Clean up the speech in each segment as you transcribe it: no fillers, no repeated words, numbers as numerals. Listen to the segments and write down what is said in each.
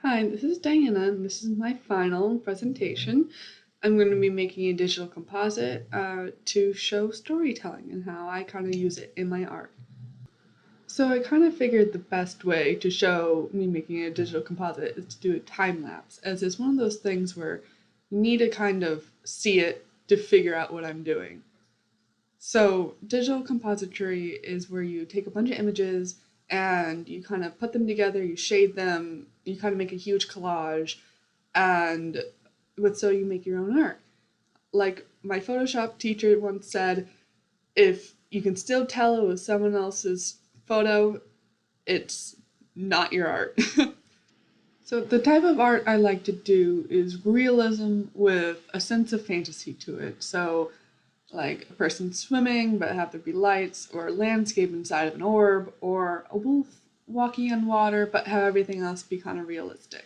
Hi, this is Diana, and this is my final presentation. I'm going to be making a digital composite to show storytelling and how I kind of use it in my art. So I kind of figured the best way to show me making a digital composite is to do a time lapse, as it's one of those things where you need to kind of see it to figure out what I'm doing. So digital compository is where you take a bunch of images and you kind of put them together, you shade them, you kind of make a huge collage, and so you make your own art. Like my Photoshop teacher once said, if you can still tell it was someone else's photo, it's not your art. So the type of art I like to do is realism with a sense of fantasy to it. So like a person swimming but have there be lights, or a landscape inside of an orb, or a wolf walking on water but have everything else be kind of realistic.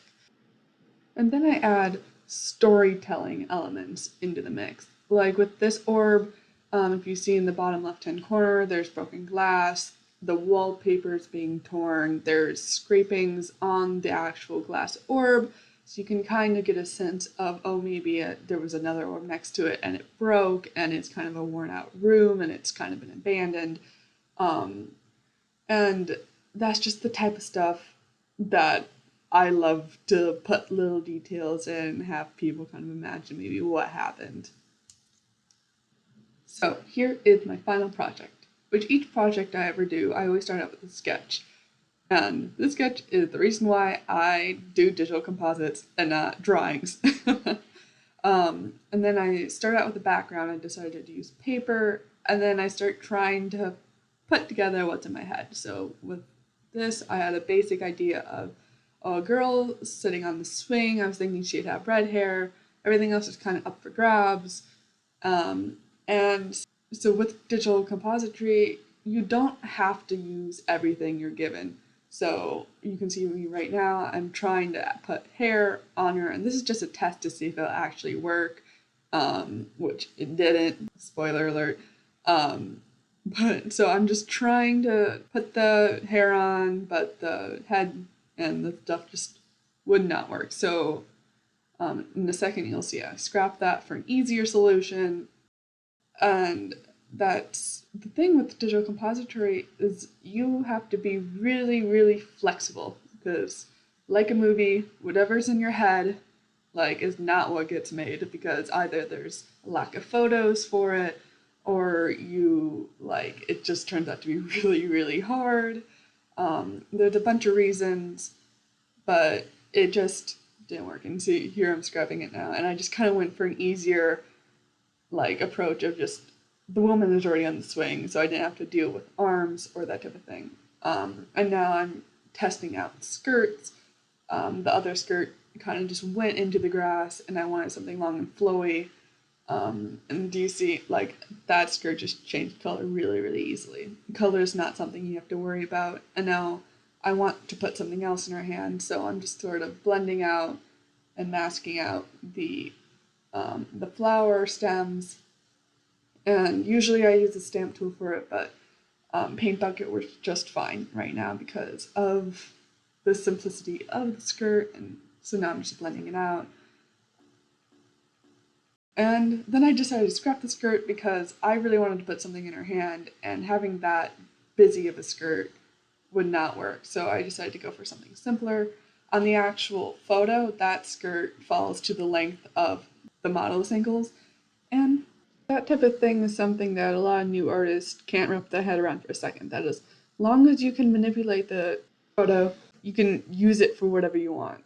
And then I add storytelling elements into the mix. Like with this orb, if you see in the bottom left hand corner, there's broken glass, the wallpaper is being torn, there's scrapings on the actual glass orb. So you can kind of get a sense of, oh, maybe there was another orb next to it and it broke and it's kind of a worn out room and it's kind of been abandoned. And that's just the type of stuff that I love to put little details in and have people kind of imagine maybe what happened. So here is my final project, which each project I ever do, I always start out with a sketch. And this sketch is the reason why I do digital composites and not drawings. And then I start out with a background. I decided to use paper, and then I start trying to put together what's in my head. So with this, I had a basic idea of a girl sitting on the swing. I was thinking she'd have red hair. Everything else is kind of up for grabs. And so with digital compository, you don't have to use everything you're given. So you can see me right now, I'm trying to put hair on her, and this is just a test to see if it'll actually work, which it didn't, spoiler alert. But so I'm just trying to put the hair on, but the head and the stuff just would not work. So in a second you'll see I scrapped that for an easier solution. And that's the thing with digital compository is you have to be really, really flexible because, like a movie, whatever's in your head, like, is not what gets made because either there's a lack of photos for it, or it just turns out to be really, really hard. There's a bunch of reasons, but it just didn't work. And see, here I'm scrubbing it now, and I just kind of went for an easier approach of just the woman is already on the swing, so I didn't have to deal with arms or that type of thing. And now I'm testing out skirts. The other skirt kind of just went into the grass, and I wanted something long and flowy. And do you see, that skirt just changed color really, really easily. Color is not something you have to worry about. And now I want to put something else in her hand, so I'm just sort of blending out and masking out the flower stems. And usually I use a stamp tool for it, but Paint Bucket works just fine right now because of the simplicity of the skirt, and so now I'm just blending it out. And then I decided to scrap the skirt because I really wanted to put something in her hand, and having that busy of a skirt would not work. So I decided to go for something simpler. On the actual photo, that skirt falls to the length of the model's ankles, and that type of thing is something that a lot of new artists can't wrap their head around for a second. That is, as long as you can manipulate the photo, you can use it for whatever you want.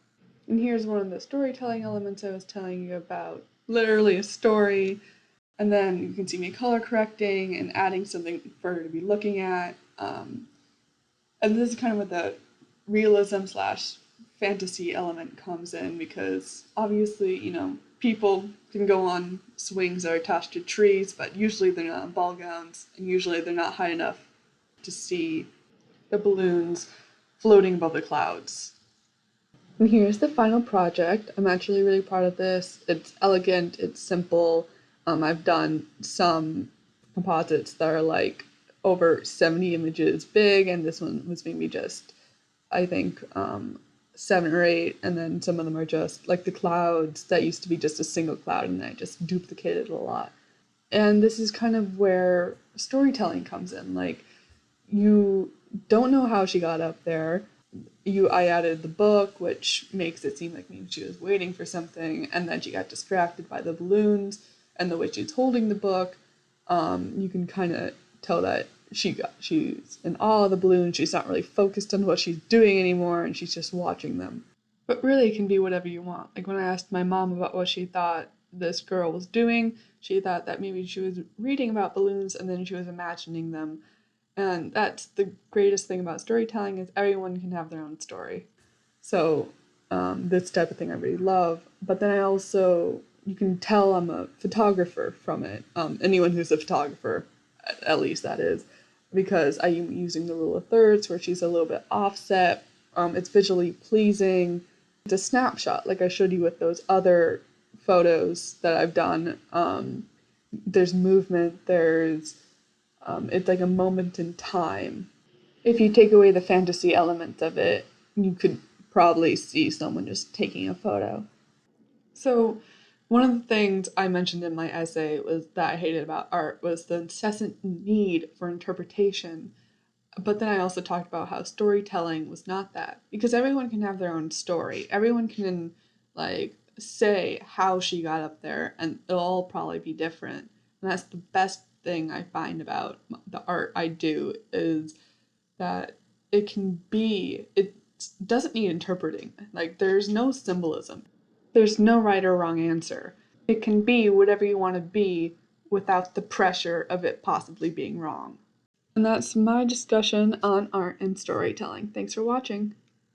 And here's one of the storytelling elements I was telling you about. Literally a story, and then you can see me color correcting and adding something for her to be looking at. And this is kind of where the realism slash fantasy element comes in because obviously, people can go on swings that are attached to trees, but usually they're not in ball gowns, and usually they're not high enough to see the balloons floating above the clouds. And here's the final project. I'm actually really proud of this. It's elegant, it's simple. I've done some composites that are over 70 images big, and this one was maybe just, I think, 7 or 8, and then some of them are just like the clouds that used to be just a single cloud, and I just duplicated a lot. And this is kind of where storytelling comes in. Like, you don't know how she got up there. I added the book, which makes it seem like maybe she was waiting for something, and then she got distracted by the balloons and the way she's holding the book. You can kind of tell that she's in awe of the balloons. She's not really focused on what she's doing anymore, and she's just watching them. But really, it can be whatever you want. Like when I asked my mom about what she thought this girl was doing, she thought that maybe she was reading about balloons and then she was imagining them. And that's the greatest thing about storytelling is everyone can have their own story. So this type of thing I really love. But then I also, you can tell I'm a photographer from it. Anyone who's a photographer, at least that is, because I am using the rule of thirds where she's a little bit offset. It's visually pleasing. It's a snapshot, like I showed you with those other photos that I've done. There's movement, it's like a moment in time. If you take away the fantasy element of it, you could probably see someone just taking a photo. So, one of the things I mentioned in my essay was that I hated about art was the incessant need for interpretation. But then I also talked about how storytelling was not that because everyone can have their own story. Everyone can like say how she got up there and it'll all probably be different. And that's the best thing I find about the art I do is that it doesn't need interpreting. Like there's no symbolism. There's no right or wrong answer. It can be whatever you want to be without the pressure of it possibly being wrong. And that's my discussion on art and storytelling. Thanks for watching.